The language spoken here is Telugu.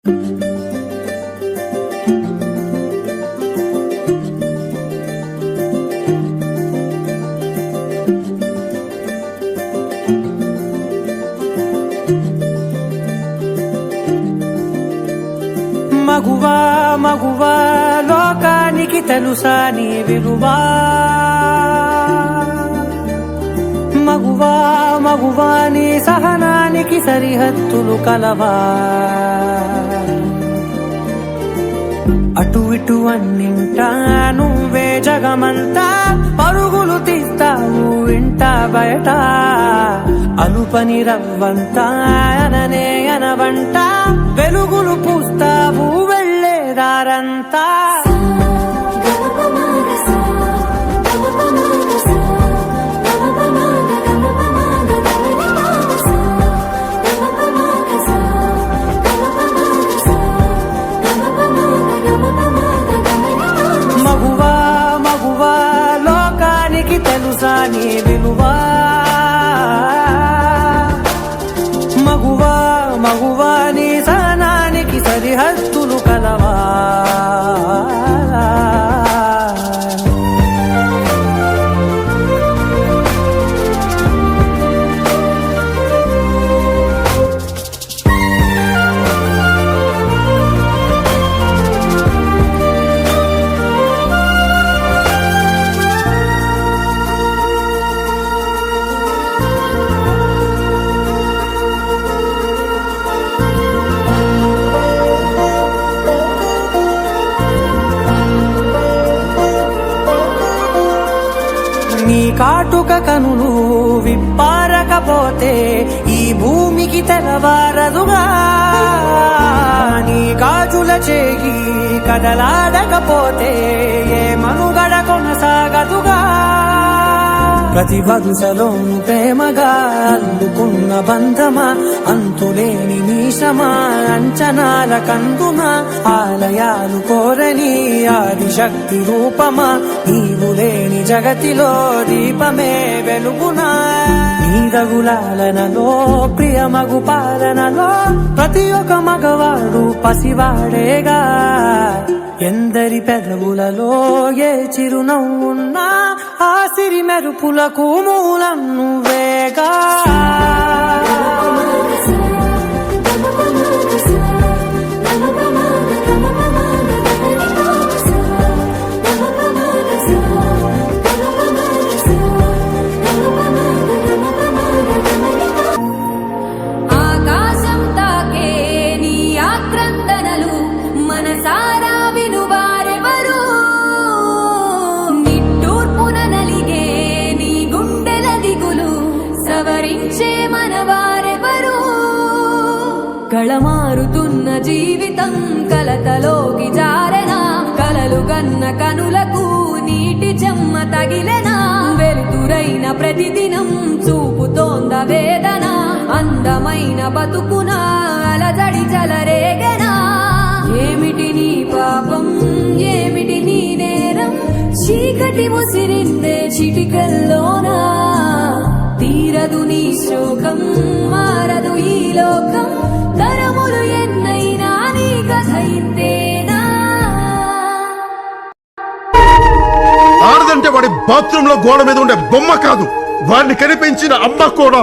మగువా మగువా లోకానికి తెలుసా నీ విలువా, మగువా మగువా నీ సహనానికి సరిహద్దులు కలవా, అటు ఇటు అన్నింటా నువ్వే జగమంతా పరుగులు తీస్తావు ఇంట బయట, అలుపని రవ్వంతా అననే అనవంట వెలుగులు పూస్తావు వెళ్ళేదారంతా. మగువా మగువా లోకానికి తెలుసా నీ విలువా, మగువా మగువా నీ సహనానికి సరిహద్దులు కలవా. నీ కాటుక కనులు విప్పారకపోతే ఈ భూమికి తెలవారదుగా, నీ గాజుల చేయి కదలాడకపోతే ఏ మనుగడ కొనసాగదుగా, ప్రతి వరుసలోను ప్రేమగా అల్లుకున్న బంధమా, అంతులేని నీశమా అంచనాల కందుమా, ఆలయాలు కోరని ఆదిశక్తి రూపమా, నీవు లేని జగతిలో దీపమే వెలుగునా, నీదగులాలనలో ప్రియమగు పాలనలో ప్రతి ఒక్క మగవాడు పసివాడేగా, ఎందరి పెదవులలో ఏ చిరునవ్వున్నా ఆ సిరి మెరుపులకు మూలం నువ్వేగా. కళమారుతున్న జీవితం కలతలోకి జారెనా, కలలు గన్న కనులకు నీటి చెమ్మ తగిలెనా, వెలుతురైన ప్రతిదినం చూపుతోంద వేదన, అందమైన బతుకున అలజడి చలరేగెనా, ఏమిటి నీ పాపం ఏమిటి నీ నేరం, చీకటి ముసిరిందే చిటికల్లోనా, తీరదు నీ శోకం మారదు ఈ లోకం, తరములు ఎన్నైనా నీ కథ ఇంతేనా. ఆడదంటే వాడి బాత్రూమ్ లో గోడ మీద ఉండే బొమ్మ కాదు, వాడిని కనిపించిన అమ్మ కూడా.